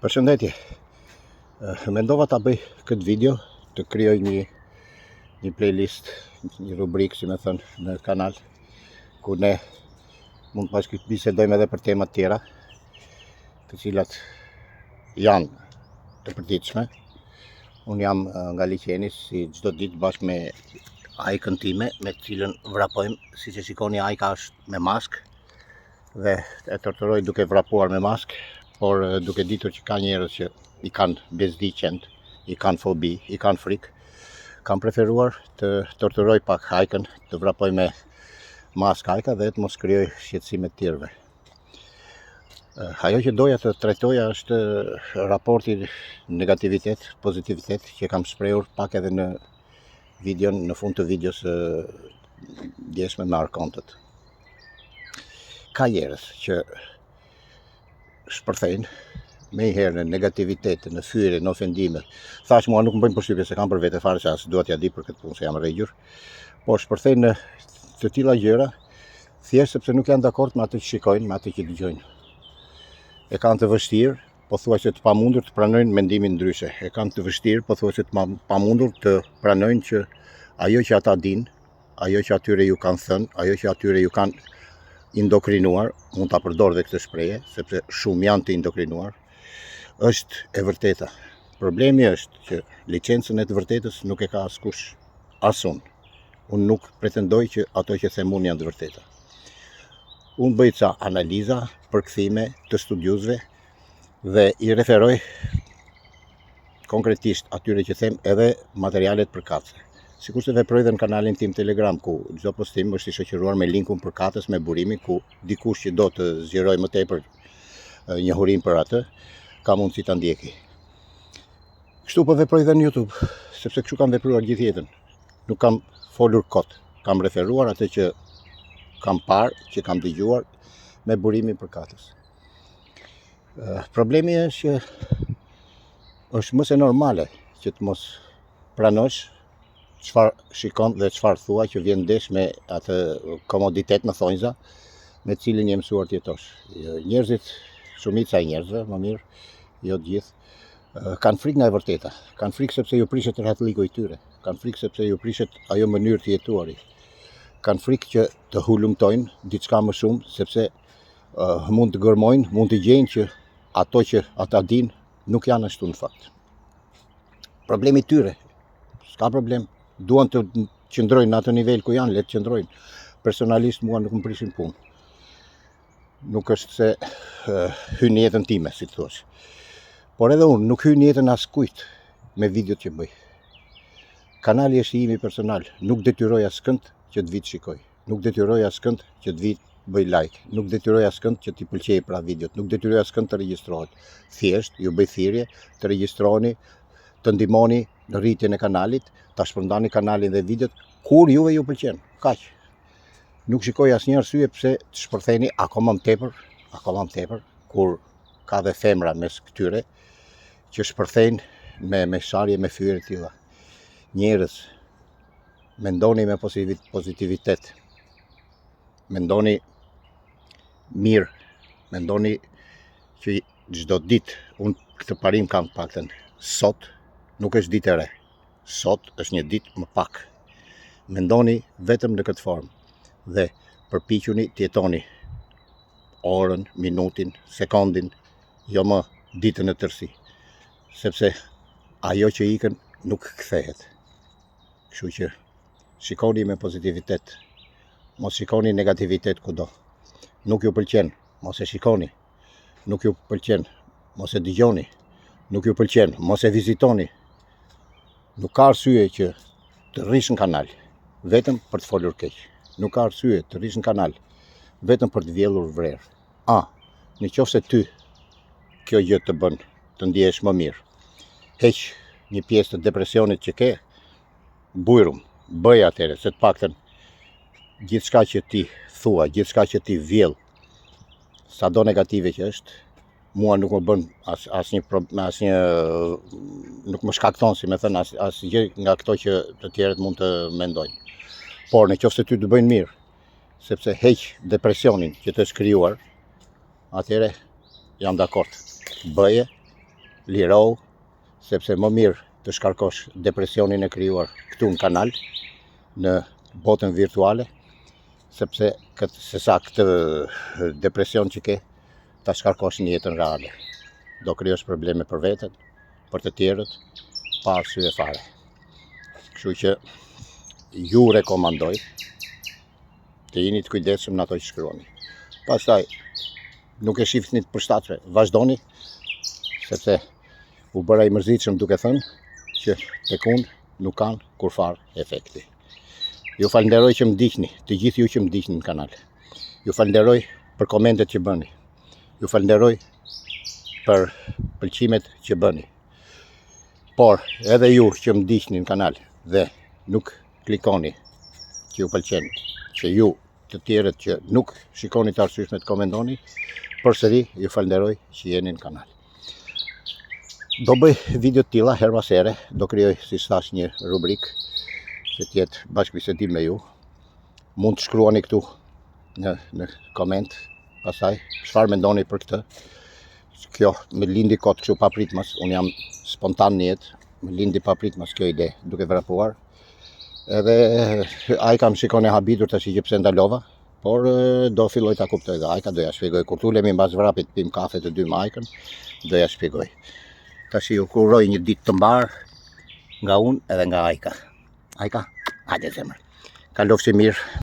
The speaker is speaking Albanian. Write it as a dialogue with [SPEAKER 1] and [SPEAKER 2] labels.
[SPEAKER 1] Përshëndetje. Mendova ta bëj këtë video të krijoj një playlist, një rubrikë, si më thënë, në kanal, ku ne mund të bisedojmë edhe për tema tjera, të cilat janë të përditshme. Unë jam nga Liqeni, si çdo ditë bashkë me ajkën time, me të cilën vrapojmë. Siç e shikoni, ajka është me maskë dhe e torturoj duke vrapuar me maskë, por duke ditur që ka njerëz që i kanë bezdi qend, i kanë fobi, i kanë frikë, kam preferuar të torturoj pak ajkën, të vrapoj me maskë ajka dhe të mos krijoj shqetësime të tjerëve. Ajo që doja të trajtoja është raporti negativitet, pozitivitet, që kam shprehur pak edhe në videon, në fund të videos djeshme me arkontët. Ka njerëz që shpërthejnë me i herë në negativitet, në fyre, në ofendime. Thash mua nuk më bëjmë përshtypje se kam për vete fare, se as duhet ja di për këtë punë se jam rregjur, por shpërthejnë në të tilla gjëra thjesht sepse nuk janë dakord me atë që shikojnë, me atë që dëgjojnë. E kanë të vështirë, pothuajse të pamundur të pranojnë mendimin ndryshe. E kanë të vështirë, pothuajse të pamundur të pranojnë që ajo që ata dinë, ajo që atyre ju kanë thënë, ajo që atyre ju kanë indokrinuar, mund ta përdor dhe këtë shprehje, sepse shumë janë të indokrinuar, është e vërteta. Problemi është që licencën e të vërtetës nuk e ka askush, asun. Unë nuk pretendoj që ato që them unë janë të vërteta. Unë bëj ca analiza, përkthime të studiusve dhe i referoj konkretisht atyre që them edhe materialet përkatëse. Sikurse veproj dhe në kanalin tim Telegram, ku çdo postim është i shoqëruar me linkun përkatës me burimin, ku dikush që do të zgjeroj më tepër njohurinë për atë, ka mundësi ta ndjeki. Kështu po veproj dhe në YouTube, sepse kështu kam vepruar gjithë jetën. Nuk kam folur kot, kam referuar atë që kam parë, që kam dëgjuar me burimin përkatës. Problemi është që është më se normale që të mos pranosh çfarë shikon dhe çfarë thua, që vjen ndesh me atë komoditet në thonjza me cilin je mësuar të jetosh. Njerëzit, shumica e njerëzve, më mirë, jo të gjithë, kanë frikë nga e vërteta. Kanë frikë sepse ju prishet rahatliku i tyre. Kanë frikë sepse ju prishet ajo mënyrë të jetuari. Kanë frikë që të hulumtojnë diçka më shumë, sepse mund të gërmojnë, mund të gjejnë që ato që ata dinë nuk janë ashtu në fakt. Problemi tyre, s'ka problem. Duan të qëndrojnë në atë nivel ku janë, le të qëndrojnë. Personalisht mua nuk më prishin punë. Nuk është se hyn në jetën time, si të thuash. Por edhe unë nuk hyn në jetën askujt me videot që bëj. Kanali është i imi personal, nuk detyroj askënd që të vi të shikoj. Nuk detyroj askënd që të vi të bëj like. Nuk detyroj askënd që t'i pëlqej pra videot. Nuk detyroj askënd të regjistrohet. Thjesht ju bëj thirrje të regjistroheni, të ndihmoni në rritjen e kanalit, ta shpërndani kanalin dhe videot kur juve ju pëlqen. Kaq. Nuk shikoj asnjë arsye pse të shpërtheni akoma më tepër, kur ka dhe femra mes këtyre që shpërthejnë me sharje, me fyre të tilla. Njerëz, mendoni me pozitivitet. Mendoni mirë. Mendoni që çdo ditë, unë këtë parim kam paktën, sot nuk është ditë e re. Sot është një ditë më pak. Mendoni vetëm në këtë formë dhe përpiquni të jetoni orën, minutin, sekondin, jo më ditën e tërësi, sepse ajo që ikën nuk kthehet. Kështu që shikoni me pozitivitet, mos shikoni negativitet kudo. Nuk ju pëlqen, mos e shikoni. Nuk ju pëlqen, mos e dëgjoni. Nuk ju pëlqen, mos e vizitoni. Nuk ka arsye që të rrish në kanal vetëm për të folur keq. Nuk ka arsye të rrish në kanal vetëm për të vjellur vrerë. Nëse ty kjo gjë të bën të ndihesh më mirë, heq një pjesë të depresionit që ke, bujrum, bëj atëre, se të paktën gjithçka që ti thua, gjithçka që ti vjell, sado negative që është, mua nuk më bën asnjë nuk më shkakton, si më thënë, asgjë nga këto që të tjerët mund të mendojnë. Por nëse ty të bëjnë mirë, sepse heq depresionin që të është krijuar, atëre jam dakord. Bëje lirohu, sepse më mirë të shkarkosh depresionin e krijuar këtu në kanal, në botën virtuale, sepse sesa këtë depresion që ke, ta shkarkosh në jetën reale. Do krijosh probleme për veten, për të tjerët, pa arsye fare. Kështu që ju rekomandoj të jeni të kujdesshëm në ato që shkruani. Pastaj, nuk e shifni të përshtatshme, vazhdoni, sepse u bëra i mërzitshëm duke thënë që tek unë nuk kanë kurfar efekti. Ju falenderoj që më ndiqni, të gjithë ju që më ndiqni në kanal. Ju falenderoj për komentet që bëni. Ju falenderoj për pëlqimet që bëni. Por edhe ju që më ndiqni në kanal dhe nuk klikoni që ju pëlqen, që ju të tjerët që nuk shikoni të arsyeshme të komentoni, përsëri ju falenderoj që jeni në kanal. Do bëj video të tilla her pas here, do krijoj si thash një rubrikë që të jetë bashkëbisedim me ju. Mund të shkruani këtu në koment, pastaj çfarë mendoni për këtë. Kjo më lindi kot kështu papritmas, unë jam spontan në jetë, më lindi papritmas kjo ide duke vrapuar. Edhe Ajka më shikon e habitur tash që pse ndalova, por do filloj ta kuptoj dhe Ajka do ja shpjegoj. Kur tulemi mbas vrapit pim kafe të dy me Ajkën, do ja shpjegoj. Tash ju uroj një ditë të mbar nga unë edhe nga Ajka. Ajka, hajde zemër. Kalofshi mirë.